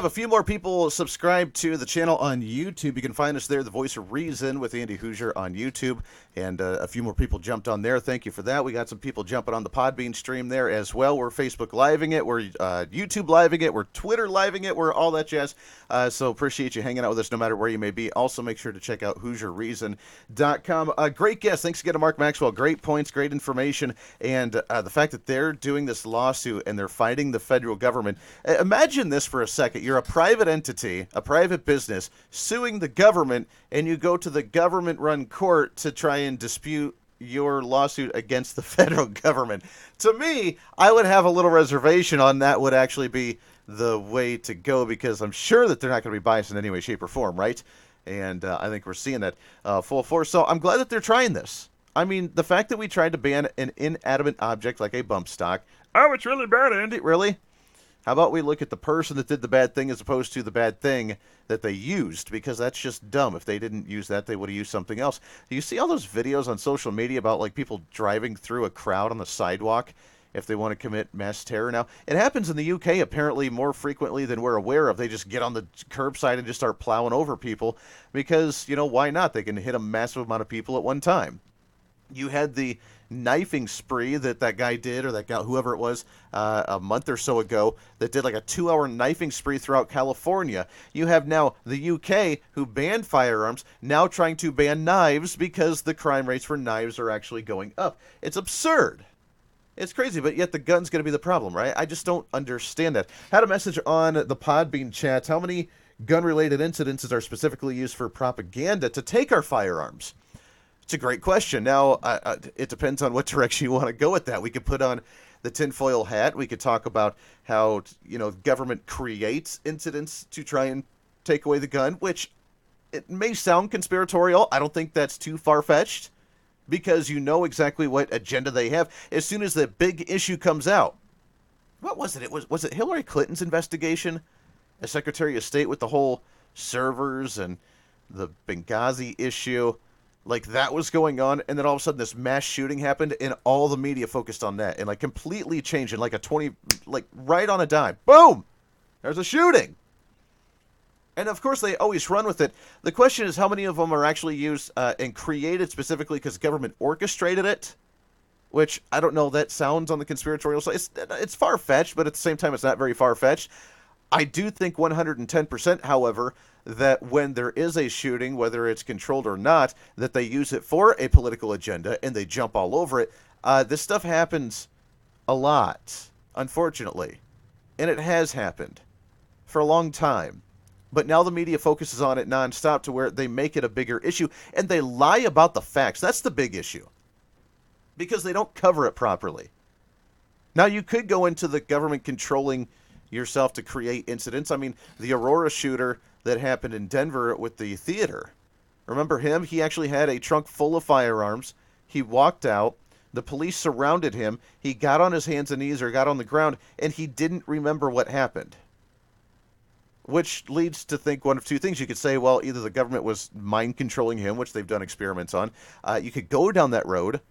A few more people subscribe to the channel on YouTube. You can find us there, The Voice of Reason with Andy Hoosier on YouTube. And a few more people jumped on there. Thank you for that. We got some people jumping on the Podbean stream there as well. We're Facebook Living it. We're YouTube Living it. We're Twitter Living it. We're all that jazz. So appreciate you hanging out with us no matter where you may be. Also, make sure to check out HoosierReason.com. Great guest. Thanks again to Mark Maxwell. Great points, great information. And the fact that they're doing this lawsuit and they're fighting the federal government. Imagine this for a second. You're a private entity, a private business, suing the government, and you go to the government-run court to try and dispute your lawsuit against the federal government. To me, I would have a little reservation on that would actually be the way to go, because I'm sure that they're not going to be biased in any way, shape, or form, right? And I think we're seeing that full force. So I'm glad that they're trying this. I mean, the fact that we tried to ban an inanimate object like a bump stock. Oh, it's really bad, Andy. Really? How about we look at the person that did the bad thing as opposed to the bad thing that they used? Because that's just dumb. If they didn't use that, they would have used something else. Do you see all those videos on social media about like people driving through a crowd on the sidewalk if they want to commit mass terror? Now, it happens in the UK apparently more frequently than we're aware of. They just get on the curbside and just start plowing over people because, you know, why not? They can hit a massive amount of people at one time. You had the knifing spree that guy did, or that guy, whoever it was, a month or so ago, that did like a 2-hour knifing spree throughout California. You have now the UK, who banned firearms, now trying to ban knives because the crime rates for knives are actually going up. It's absurd. It's crazy, but yet the gun's going to be the problem, right? I just don't understand that. Had a message on the Podbean chats. How many gun-related incidences are specifically used for propaganda to take our firearms? It's a great question. Now, it depends on what direction you want to go with that. We could put on the tinfoil hat. We could talk about how, you know, government creates incidents to try and take away the gun, which it may sound conspiratorial. I don't think that's too far-fetched because you know exactly what agenda they have. As soon as the big issue comes out, what was it? Was it Hillary Clinton's investigation as Secretary of State with the whole servers and the Benghazi issue? Like, that was going on, and then all of a sudden this mass shooting happened, and all the media focused on that, and, like, completely changed in, like, right on a dime. Boom! There's a shooting! And, of course, they always run with it. The question is how many of them are actually used and created specifically because government orchestrated it, which, I don't know, that sounds on the conspiratorial side. It's far-fetched, but at the same time, it's not very far-fetched. I do think 110%, however, that when there is a shooting, whether it's controlled or not, that they use it for a political agenda and they jump all over it. This stuff happens a lot, unfortunately. And it has happened for a long time. But now the media focuses on it nonstop to where they make it a bigger issue and they lie about the facts. That's the big issue. because they don't cover it properly. Now, you could go into the government controlling yourself to create incidents. I mean, the Aurora shooter that happened in Denver with the theater. Remember him? He actually had a trunk full of firearms. He walked out. The police surrounded him. He got on his hands and knees or got on the ground, and he didn't remember what happened. Which leads to think one of two things. You could say, well, either the government was mind controlling him, which they've done experiments on. You could go down that road,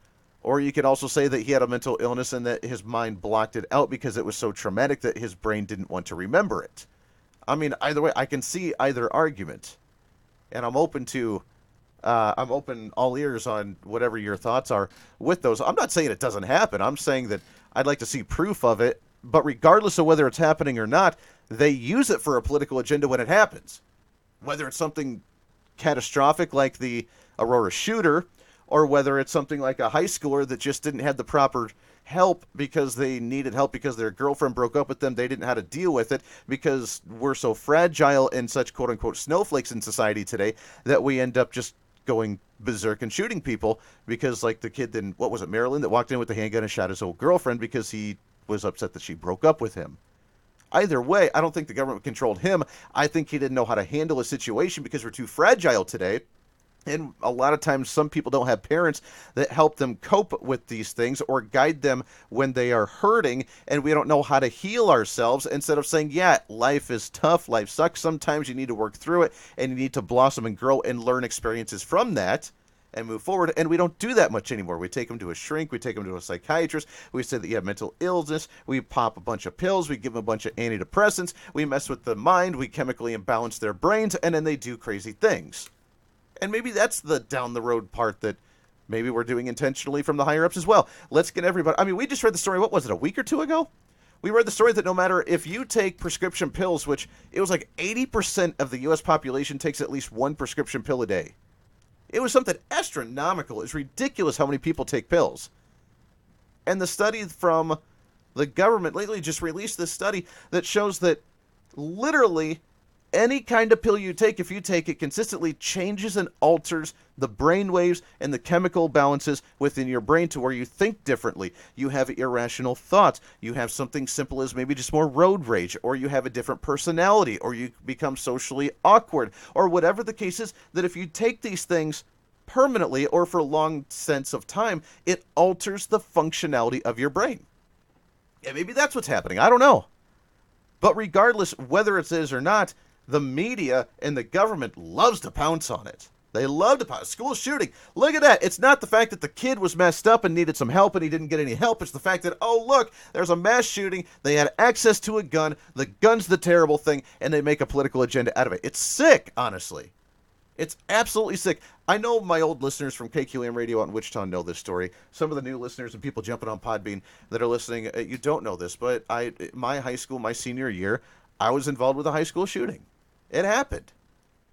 or you could also say that he had a mental illness and that his mind blocked it out because it was so traumatic that his brain didn't want to remember it. I mean, either way, I can see either argument, and I'm open all ears on whatever your thoughts are with those. I'm not saying it doesn't happen. I'm saying that I'd like to see proof of it, but regardless of whether it's happening or not, they use it for a political agenda when it happens. Whether it's something catastrophic like the Aurora shooter, or whether it's something like a high schooler that just didn't have the proper help because they needed help because their girlfriend broke up with them. They didn't know how to deal with it because we're so fragile and such quote-unquote snowflakes in society today that we end up just going berserk and shooting people because, like the kid in, what was it, Maryland, that walked in with the handgun and shot his old girlfriend because he was upset that she broke up with him. Either way, I don't think the government controlled him. I think he didn't know how to handle a situation because we're too fragile today. And a lot of times some people don't have parents that help them cope with these things or guide them when they are hurting, and we don't know how to heal ourselves. Instead of saying, yeah, life is tough, life sucks, sometimes you need to work through it, and you need to blossom and grow and learn experiences from that and move forward. And we don't do that much anymore. We take them to a shrink, we take them to a psychiatrist, we say that you have mental illness, we pop a bunch of pills, we give them a bunch of antidepressants, we mess with the mind, we chemically imbalance their brains, and then they do crazy things. And maybe that's the down-the-road part that maybe we're doing intentionally from the higher-ups as well. Let's get everybody... I mean, we just read the story, what was it, a week or two ago? We read the story that no matter if you take prescription pills, which it was like 80% of the U.S. population takes at least one prescription pill a day. It was something astronomical. It's ridiculous how many people take pills. And the study from the government lately just released this study that shows that literally any kind of pill you take, if you take it consistently, changes and alters the brain waves and the chemical balances within your brain to where you think differently. You have irrational thoughts. You have something simple as maybe just more road rage, or you have a different personality, or you become socially awkward, or whatever the case is, that if you take these things permanently or for a long sense of time, it alters the functionality of your brain. And maybe that's what's happening. I don't know. But regardless whether it is or not, the media and the government loves to pounce on it. They love to pounce. School shooting. Look at that. It's not the fact that the kid was messed up and needed some help and he didn't get any help. It's the fact that, oh, look, there's a mass shooting. They had access to a gun. The gun's the terrible thing, and they make a political agenda out of it. It's sick, honestly. It's absolutely sick. I know my old listeners from KQAM Radio out in Wichita know this story. Some of the new listeners and people jumping on Podbean that are listening, you don't know this, but my high school, my senior year, I was involved with a high school shooting. It happened.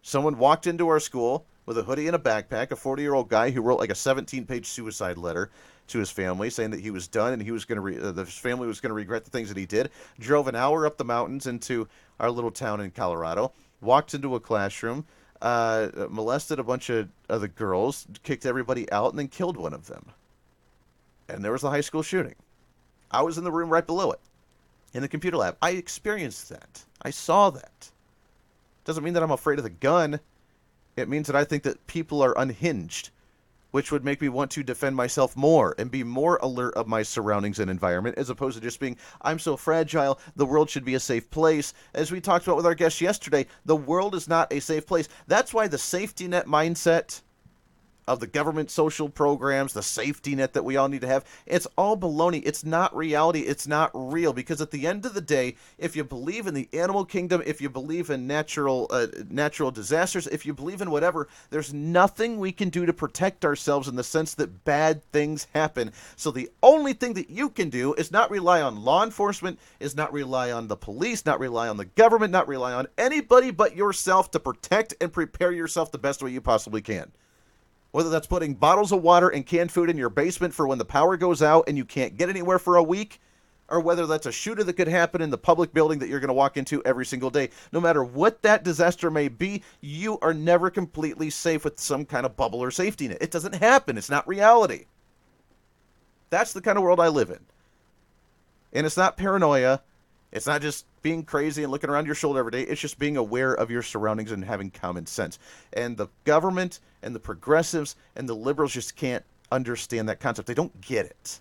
Someone walked into our school with a hoodie and a backpack, a 40-year-old guy who wrote like a 17-page suicide letter to his family saying that he was done and he was going to his family was going to regret the things that he did. Drove an hour up the mountains into our little town in Colorado, walked into a classroom, molested a bunch of other girls, kicked everybody out, and then killed one of them. And there was the high school shooting. I was in the room right below it, in the computer lab. I experienced that. I saw that. Doesn't mean that I'm afraid of the gun. It means that I think that people are unhinged, which would make me want to defend myself more and be more alert of my surroundings and environment, as opposed to just being, I'm so fragile, the world should be a safe place. As we talked about with our guest yesterday, the world is not a safe place. That's why the safety net mindset of the government social programs, the safety net that we all need to have, it's all baloney. It's not reality. It's not real. Because at the end of the day, if you believe in the animal kingdom, if you believe in natural disasters, if you believe in whatever, there's nothing we can do to protect ourselves in the sense that bad things happen. So the only thing that you can do is not rely on law enforcement, is not rely on the police, not rely on the government, not rely on anybody but yourself to protect and prepare yourself the best way you possibly can. Whether that's putting bottles of water and canned food in your basement for when the power goes out and you can't get anywhere for a week, or whether that's a shooter that could happen in the public building that you're going to walk into every single day. No matter what that disaster may be, you are never completely safe with some kind of bubble or safety net. It doesn't happen. It's not reality. That's the kind of world I live in. And it's not paranoia. It's not just being crazy and looking around your shoulder every day. It's just being aware of your surroundings and having common sense. And the government and the progressives and the liberals just can't understand that concept. They don't get it.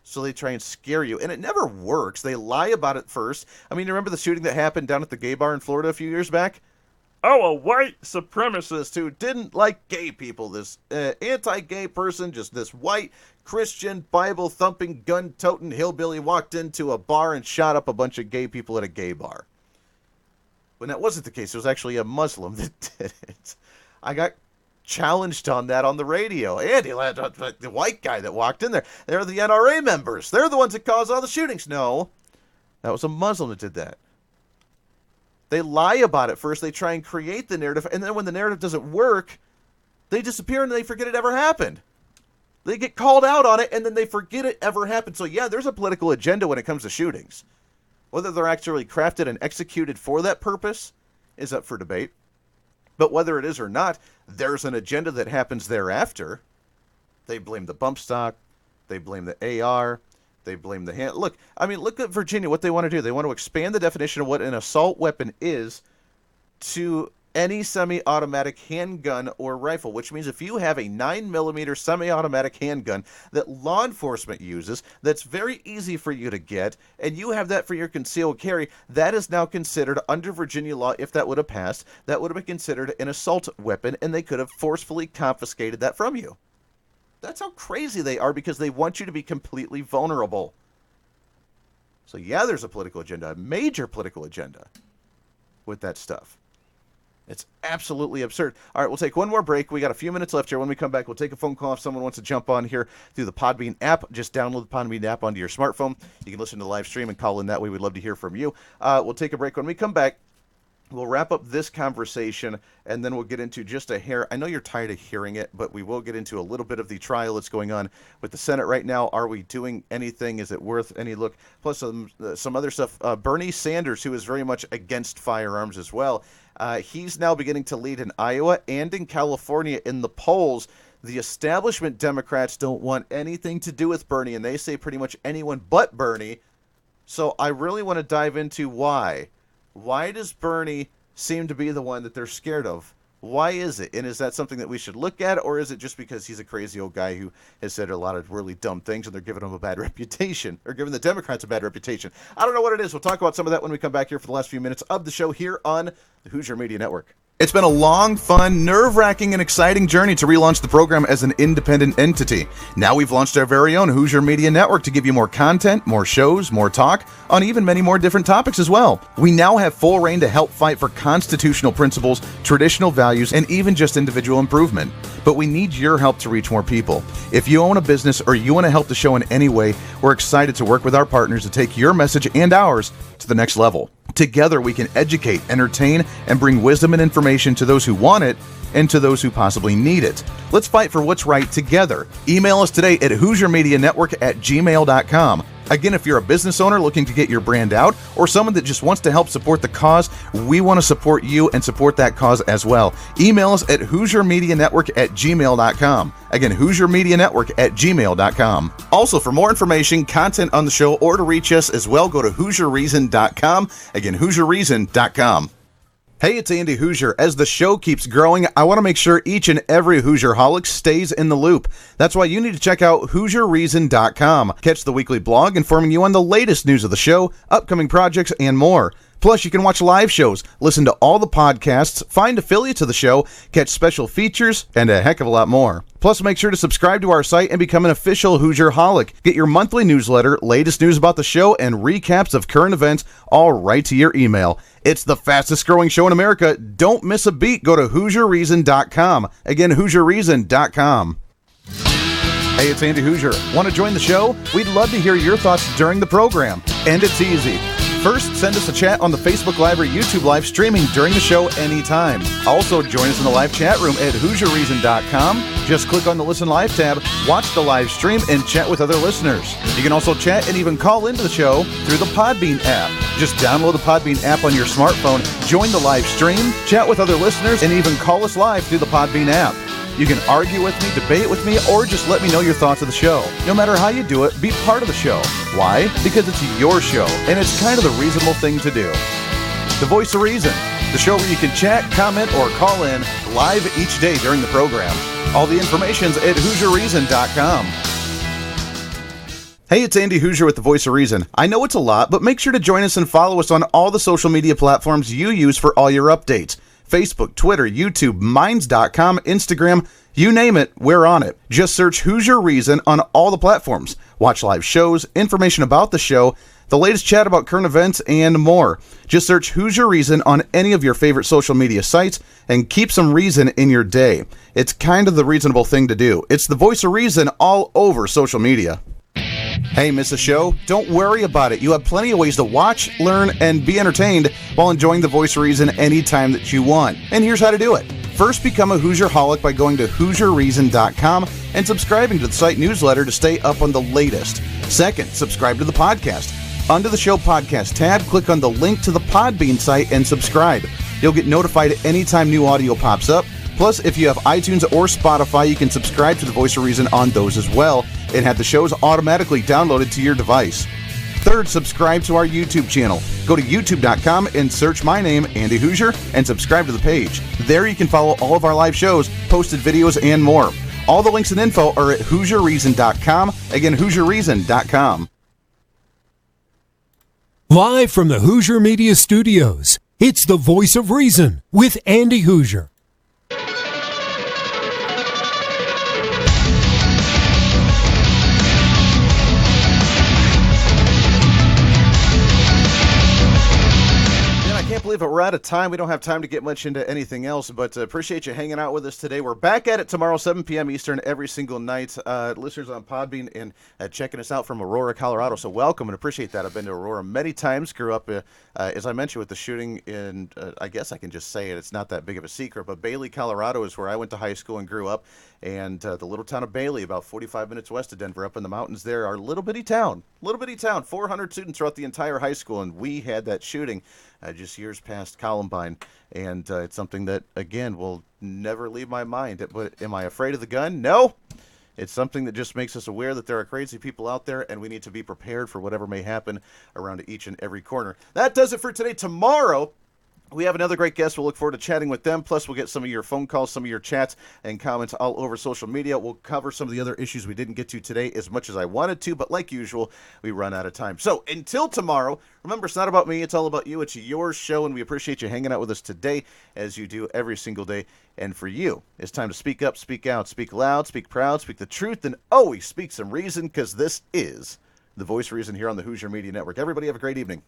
So they try and scare you. And it never works. They lie about it first. I mean, you remember the shooting that happened down at the gay bar in Florida a few years back? Oh, a white supremacist who didn't like gay people. This anti-gay person, just this white Christian, Bible-thumping, gun-toting hillbilly walked into a bar and shot up a bunch of gay people at a gay bar. When that wasn't the case, it was actually a Muslim that did it. I got challenged on that on the radio. Andy, the white guy that walked in there, they're the NRA members. They're the ones that caused all the shootings. No, that was a Muslim that did that. They lie about it first. They try and create the narrative. And then when the narrative doesn't work, they disappear and they forget it ever happened. They get called out on it and then they forget it ever happened. So yeah, there's a political agenda when it comes to shootings. Whether they're actually crafted and executed for that purpose is up for debate. But whether it is or not, there's an agenda that happens thereafter. They blame the bump stock. They blame the AR. They blame the hand. Look at Virginia, what they want to do. They want to expand the definition of what an assault weapon is to any semi-automatic handgun or rifle, which means if you have a 9mm semi-automatic handgun that law enforcement uses, that's very easy for you to get, and you have that for your concealed carry, that is now considered, under Virginia law, if that would have passed, that would have been considered an assault weapon, and they could have forcefully confiscated that from you. That's how crazy they are, because they want you to be completely vulnerable. So yeah, there's a political agenda, a major political agenda with that stuff. It's absolutely absurd. All right, we'll take one more break. We got a few minutes left here. When we come back, we'll take a phone call if someone wants to jump on here through the Podbean app. Just download the Podbean app onto your smartphone. You can listen to the live stream and call in that way. We'd love to hear from you. We'll take a break. When we come back, we'll wrap up this conversation, and then we'll get into just a hair. I know you're tired of hearing it, but we will get into a little bit of the trial that's going on with the Senate right now. Are we doing anything? Is it worth any look? Plus some other stuff. Bernie Sanders, who is very much against firearms as well, he's now beginning to lead in Iowa and in California in the polls. The establishment Democrats don't want anything to do with Bernie, and they say pretty much anyone but Bernie. So I really want to dive into why. Why does Bernie seem to be the one that they're scared of? Why is it? And is that something that we should look at, or is it just because he's a crazy old guy who has said a lot of really dumb things and they're giving him a bad reputation, or giving the Democrats a bad reputation? I don't know what it is. We'll talk about some of that when we come back here for the last few minutes of the show here on the Hoosier Media Network. It's been a long, fun, nerve-wracking, and exciting journey to relaunch the program as an independent entity. Now we've launched our very own Hoosier Media Network to give you more content, more shows, more talk, on even many more different topics as well. We now have full reign to help fight for constitutional principles, traditional values, and even just individual improvement. But we need your help to reach more people. If you own a business or you want to help the show in any way, we're excited to work with our partners to take your message and ours to the next level. Together, we can educate, entertain, and bring wisdom and information to those who want it and to those who possibly need it. Let's fight for what's right together. Email us today at HoosierMediaNetwork@gmail.com. Again, if you're a business owner looking to get your brand out, or someone that just wants to help support the cause, we want to support you and support that cause as well. Email us at HoosierMediaNetwork@gmail.com. Again, HoosierMediaNetwork@gmail.com. Also, for more information, content on the show, or to reach us as well, go to HoosierReason.com. Again, HoosierReason.com. Hey, it's Andy Hoosier. As the show keeps growing, I want to make sure each and every Hoosierholic stays in the loop. That's why you need to check out HoosierReason.com. Catch the weekly blog informing you on the latest news of the show, upcoming projects, and more. Plus, you can watch live shows, listen to all the podcasts, find affiliates of the show, catch special features, and a heck of a lot more. Plus, make sure to subscribe to our site and become an official Hoosierholic. Get your monthly newsletter, latest news about the show, and recaps of current events all right to your email. It's the fastest growing show in America. Don't miss a beat. Go to HoosierReason.com. Again, HoosierReason.com. Hey, it's Andy Hoosier. Want to join the show? We'd love to hear your thoughts during the program. And it's easy. First, send us a chat on the Facebook Live or YouTube Live streaming during the show anytime. Also, join us in the live chat room at HoosierReason.com. Just click on the Listen Live tab, watch the live stream, and chat with other listeners. You can also chat and even call into the show through the Podbean app. Just download the Podbean app on your smartphone, join the live stream, chat with other listeners, and even call us live through the Podbean app. You can argue with me, debate with me, or just let me know your thoughts of the show. No matter how you do it, be part of the show. Why? Because it's your show, and it's kind of the reasonable thing to do. The Voice of Reason, the show where you can chat, comment, or call in live each day during the program. All the information's at HoosierReason.com. Hey, it's Andy Hoosier with The Voice of Reason. I know it's a lot, but make sure to join us and follow us on all the social media platforms you use for all your updates. Facebook, Twitter, YouTube, Minds.com, Instagram, you name it, we're on it. Just search Hoosier Reason on all the platforms. Watch live shows, information about the show, the latest chat about current events, and more. Just search Hoosier Reason on any of your favorite social media sites and keep some reason in your day. It's kind of the reasonable thing to do. It's The Voice of Reason all over social media. Hey, miss a show? Don't worry about it. You have plenty of ways to watch, learn, and be entertained while enjoying The Voice of Reason anytime that you want. And here's how to do it. First, become a Hoosierholic by going to HoosierReason.com and subscribing to the site newsletter to stay up on the latest. Second, subscribe to the podcast. Under the show podcast tab, click on the link to the Podbean site and subscribe. You'll get notified anytime new audio pops up. Plus, if you have iTunes or Spotify, you can subscribe to The Voice of Reason on those as well and have the shows automatically downloaded to your device. Third, subscribe to our YouTube channel. Go to youtube.com and search my name, Andy Hoosier, and subscribe to the page. There you can follow all of our live shows, posted videos, and more. All the links and info are at HoosierReason.com. Again, HoosierReason.com. Live from the Hoosier Media Studios, it's The Voice of Reason with Andy Hoosier. I can't believe it. We're out of time. We don't have time to get much into anything else, but appreciate you hanging out with us today. We're back at it tomorrow, 7 p.m. Eastern, every single night. Listeners on Podbean and checking us out from Aurora, Colorado. So welcome and appreciate that. I've been to Aurora many times. Grew up, as I mentioned, with the shooting in, I guess I can just say it. It's not that big of a secret, but Bailey, Colorado is where I went to high school and grew up. And the little town of Bailey, about 45 minutes west of Denver, up in the mountains there, our little bitty town, 400 students throughout the entire high school, and we had that shooting just years past Columbine, and it's something that, again, will never leave my mind. But am I afraid of the gun? No. It's something that just makes us aware that there are crazy people out there, and we need to be prepared for whatever may happen around each and every corner. That does it for today. Tomorrow, we have another great guest. We'll look forward to chatting with them. Plus, we'll get some of your phone calls, some of your chats and comments all over social media. We'll cover some of the other issues we didn't get to today as much as I wanted to, but like usual, we run out of time. So until tomorrow, remember, it's not about me. It's all about you. It's your show, and we appreciate you hanging out with us today as you do every single day. And for you, it's time to speak up, speak out, speak loud, speak proud, speak the truth, and always speak some reason, because this is The Voice of Reason here on the Hoosier Media Network. Everybody have a great evening.